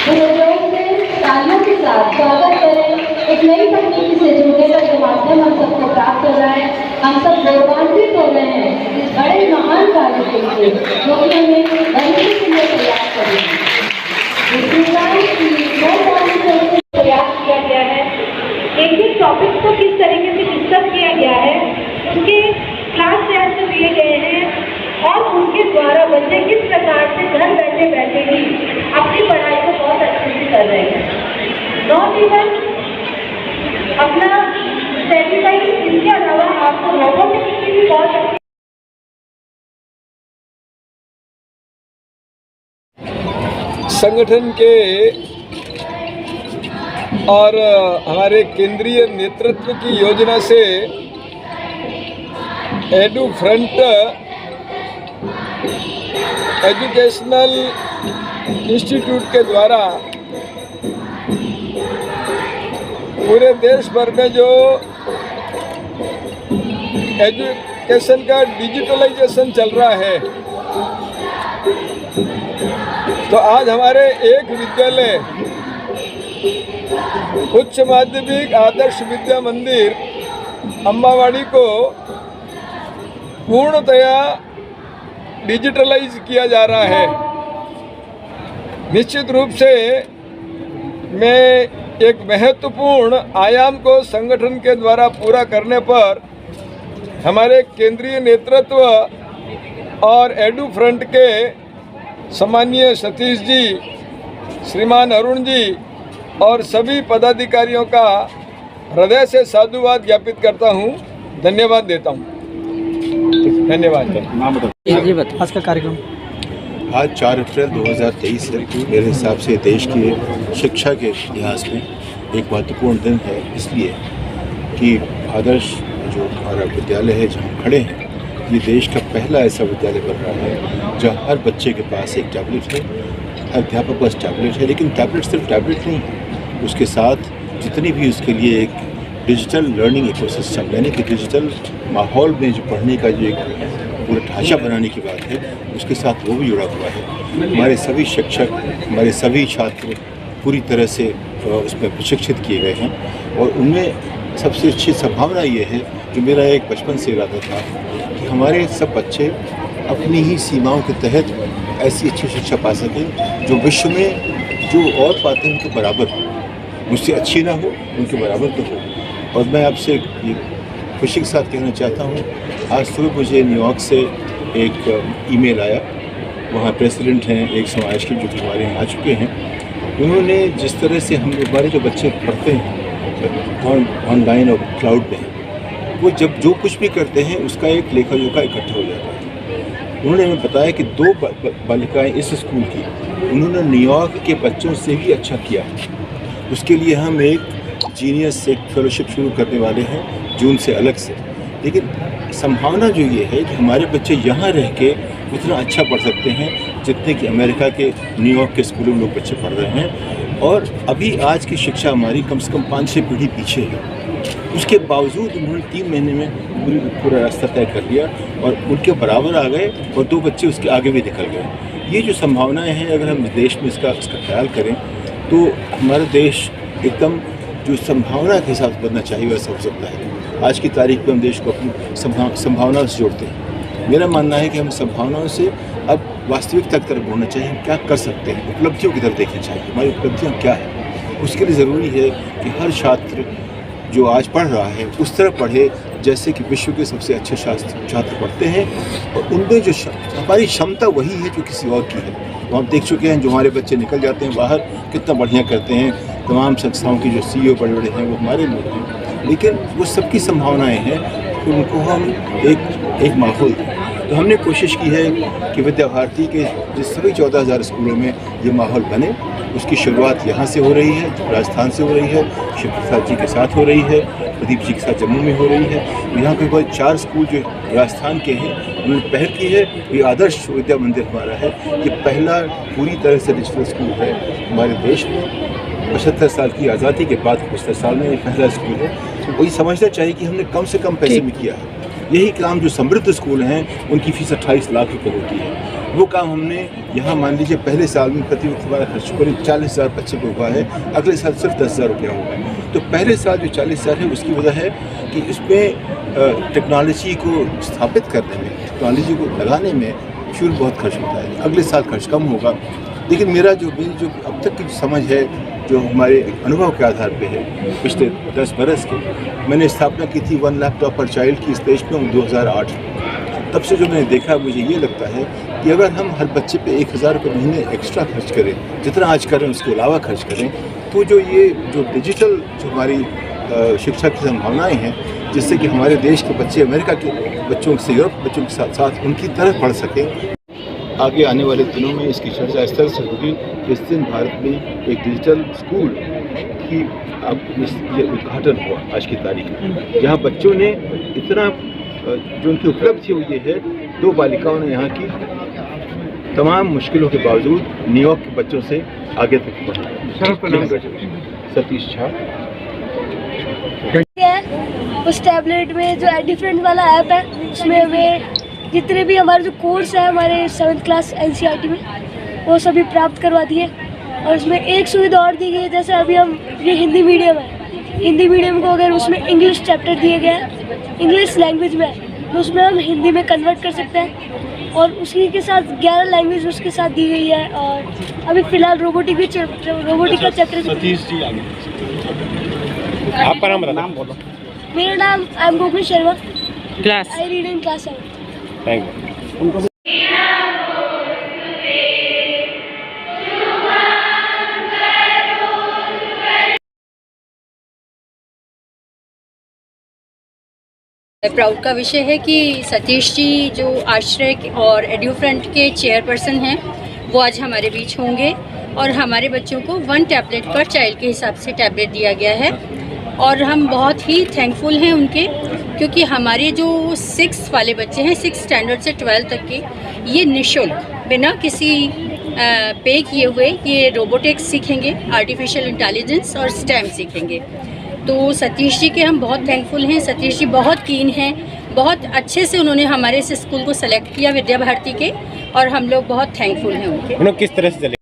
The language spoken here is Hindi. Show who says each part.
Speaker 1: जोर से तालियों के साथ स्वागत करें। एक नई तकनीकी से जुड़ने का जो माध्यम हम सबको प्राप्त हो रहा है, हम सब गौरवान्वित हो रहे हैं इस बड़े महान कार्य के लिए जो कि हमें बनने के लिए तैयार करेंगे। प्रयास किया गया है, एक टॉपिक को किस तरीके से डिस्कस किया गया है, उसके क्लास टेस्ट दिए गए हैं और उनके द्वारा बच्चे किस प्रकार से घर बैठे बैठे ही अपनी पढ़ाई को बहुत अच्छे से कर रहे हैं। नॉट इवन अपना सेटिस्फाइड, इसके अलावा आपको रोबोटिक्स की भी बहुत अच्छी
Speaker 2: संगठन के और हमारे केंद्रीय नेतृत्व की योजना से एडू फ्रंट एजुकेशनल इंस्टीट्यूट के द्वारा पूरे देश भर में जो एजुकेशन का डिजिटलाइजेशन चल रहा है, तो आज हमारे एक विद्यालय उच्च माध्यमिक आदर्श विद्या मंदिर अम्बावाड़ी को पूर्णतया डिजिटलाइज किया जा रहा है। निश्चित रूप से मैं एक महत्वपूर्ण आयाम को संगठन के द्वारा पूरा करने पर हमारे केंद्रीय नेतृत्व और एडू फ्रंट के सम्माननीय सतीश जी, श्रीमान अरुण जी और सभी पदाधिकारियों का हृदय से साधुवाद ज्ञापित करता हूं, धन्यवाद देता हूं। धन्यवाद।
Speaker 3: आज का कार्यक्रम
Speaker 4: आज 4 अप्रैल 2023 है। मेरे हिसाब से देश के शिक्षा के इतिहास में एक महत्वपूर्ण दिन है, इसलिए कि आदर्श जो हमारा विद्यालय है जहाँ हम खड़े हैं, ये देश का पहला ऐसा विद्यालय बन रहा है जहाँ हर बच्चे के पास एक टैबलेट है, हर अध्यापक के पास टैबलेट है। लेकिन टैबलेट सिर्फ टैबलेट नहीं है, उसके साथ जितनी भी उसके लिए एक डिजिटल लर्निंग इकोसिस्टम यानी कि डिजिटल माहौल में जो पढ़ने का जो एक पूरा ढांचा बनाने की बात है, उसके साथ वो भी जुड़ा हुआ है। हमारे सभी शिक्षक, हमारे सभी छात्र पूरी तरह से उसमें प्रशिक्षित किए गए हैं और उनमें सबसे अच्छी संभावना ये है, जो मेरा एक बचपन से इरादा था कि हमारे सब बच्चे अपनी ही सीमाओं के तहत ऐसी अच्छी शिक्षा पा सकें जो विश्व में जो और पाते हैं उनके बराबर हो, मुझसे अच्छी ना हो, उनके बराबर तो हो। और मैं आपसे ये खुशी के साथ कहना चाहता हूँ, आज सुबह मुझे न्यूयॉर्क से एक ईमेल आया, वहाँ प्रेसिडेंट हैं एक समाज के जो कि हमारे यहाँ आ चुके हैं। उन्होंने जिस तरह से हमारे जो बच्चे पढ़ते हैं ऑनलाइन और क्लाउड में, वो जब जो कुछ भी करते हैं उसका एक लेखा जोखा इकट्ठा हो जाता है। उन्होंने हमें बताया कि 2 बालिकाएँ इस स्कूल की उन्होंने न्यूयॉर्क के बच्चों से भी अच्छा किया। उसके लिए हम एक जीनियस एक फेलोशिप शुरू करने वाले हैं जून से अलग से। लेकिन संभावना जो ये है कि हमारे बच्चे यहाँ रह के उतना अच्छा पढ़ सकते हैं जितने कि अमेरिका के न्यूयॉर्क के स्कूलों में लोग बच्चे पढ़ रहे हैं। और अभी आज की शिक्षा हमारी कम से कम 5-6 पीढ़ी पीछे है। उसके बावजूद उन्होंने 3 महीने में पूरा रास्ता तय कर लिया और उनके बराबर आ गए और 2 बच्चे उसके आगे भी निकल गए। ये जो संभावनाएँ हैं, अगर हम देश में इसका ख्याल करें तो हमारा देश एकदम जो संभावना के साथ बनना चाहिए वैसा हो सकता है। आज की तारीख में हम देश को अपनी संभावनाओं से जोड़ते हैं। मेरा मानना है कि हम संभावनाओं से अब वास्तविकता की तरफ बढ़ना चाहिए। हम क्या कर सकते हैं, उपलब्धियों की तरफ देखना चाहिए, हमारी उपलब्धियाँ क्या है। उसके लिए ज़रूरी है कि हर छात्र जो आज पढ़ रहा है उस तरह पढ़े जैसे कि विश्व के सबसे अच्छे छात्र पढ़ते हैं, और उनमें जो हमारी क्षमता वही है जो किसी और की है। तो हम देख चुके हैं जो हमारे बच्चे निकल जाते हैं बाहर, कितना बढ़िया करते हैं। तमाम संस्थाओं की जो CEO बड़े बड़े हैं वो हमारे लोग हैं, लेकिन वो सबकी संभावनाएं हैं कि उनको हम एक माहौल दें। तो हमने कोशिश की है कि विद्या भारती के जिस सभी 14,000 स्कूलों में ये माहौल बने। उसकी शुरुआत यहाँ से हो रही है, राजस्थान से हो रही है, शिव प्रसाद जी के साथ हो रही है, प्रदीप जी के साथ जम्मू में हो रही है। यहाँ पे कोई 4 स्कूल जो राजस्थान के हैं उन्होंने पहल की है। ये आदर्श विद्या मंदिर हमारा है, ये पहला पूरी तरह से डिजिटल स्कूल है हमारे देश में। 75 साल की आज़ादी के बाद 75 साल में ये पहला स्कूल है। तो वही समझना चाहिए कि हमने कम से कम पैसे में किया है। यही काम जो समृद्ध स्कूल हैं उनकी फीस 28 लाख रुपये होती है। वो काम हमने यहाँ मान लीजिए पहले साल में प्रति व्यक्ति हमारा खर्च करीब 40,000 बच्चे को हुआ है, अगले साल सिर्फ 10,000 रुपया होगा। तो पहले साल जो 40,000 है उसकी वजह है कि इसमें टेक्नोलॉजी को स्थापित करने में, टेक्नोलॉजी को लगाने में फ्यूल बहुत खर्च होता है। अगले साल खर्च कम होगा, लेकिन मेरी जो अब तक की समझ है, जो हमारे अनुभव के आधार पे है पिछले 10 बरस के, मैंने स्थापना की थी 1 लैपटॉप पर चाइल्ड की इस देश में 2008। तब से जो मैंने देखा मुझे ये लगता है कि अगर हम हर बच्चे पे 1,000 रुपये महीने एक्स्ट्रा खर्च करें, जितना आज करें उसके अलावा खर्च करें, तो जो डिजिटल जो हमारी शिक्षा की संभावनाएं हैं, जिससे कि हमारे देश के बच्चे अमेरिका के बच्चों से, यूरोप के बच्चों के साथ साथ उनकी तरह पढ़ सकें। आगे आने वाले दिनों में इसकी चर्चा इस तरह से होगी कि इस दिन भारत में एक डिजिटल स्कूल की ये उद्घाटन हुआ आज की तारीख में, जहाँ बच्चों ने इतना जो उनकी उपलब्धि हुई है, 2 बालिकाओं ने यहाँ की तमाम मुश्किलों के बावजूद न्यूयॉर्क के बच्चों से आगे तक पढ़ा। सतीश झा
Speaker 5: उस टैबलेट में जो डिफरेंट वाला ऐप है, उसमें हमें जितने भी हमारे जो कोर्स है हमारे 7th क्लास NCERT में, वो सभी प्राप्त करवा दिए। और उसमें एक सुविधा और दी गई है, जैसे अभी हम ये हिंदी मीडियम है, हिंदी मीडियम को अगर उसमें इंग्लिश चैप्टर दिए गए हैं, इंग्लिश लैंग्वेज में है, तो उसमें हम हिंदी में कन्वर्ट कर सकते हैं। और उसी के साथ 11 लैंग्वेज उसके साथ दी गई है। और अभी फ़िलहाल रोबोटिक का चैप्टर।
Speaker 6: सतीश जी आगे आपका नाम नाम बोलो।
Speaker 5: मेरा नाम I am Gokul Sharma,
Speaker 3: class
Speaker 5: I read in class 7।
Speaker 6: Thank you.
Speaker 7: Proud का विषय है कि सतीश जी जो आश्रय और एड्यूफ्रंट के चेयरपर्सन हैं, वो आज हमारे बीच होंगे। और हमारे बच्चों को 1 टैबलेट पर चाइल्ड के हिसाब से टैबलेट दिया गया है। और हम बहुत ही थैंकफुल हैं उनके, क्योंकि हमारे जो 6 वाले बच्चे हैं, 6 स्टैंडर्ड से 12 तक के, ये निःशुल्क बिना किसी पे किए हुए ये रोबोटिक्स सीखेंगे, आर्टिफिशियल इंटेलिजेंस और स्टेम सीखेंगे। तो सतीश जी के हम बहुत थैंकफुल हैं। सतीश जी बहुत कीन हैं, बहुत अच्छे से उन्होंने हमारे इस स्कूल को सेलेक्ट किया विद्या भारती के, और हम लोग बहुत थैंकफुल हैं उनके।
Speaker 6: किस तरह से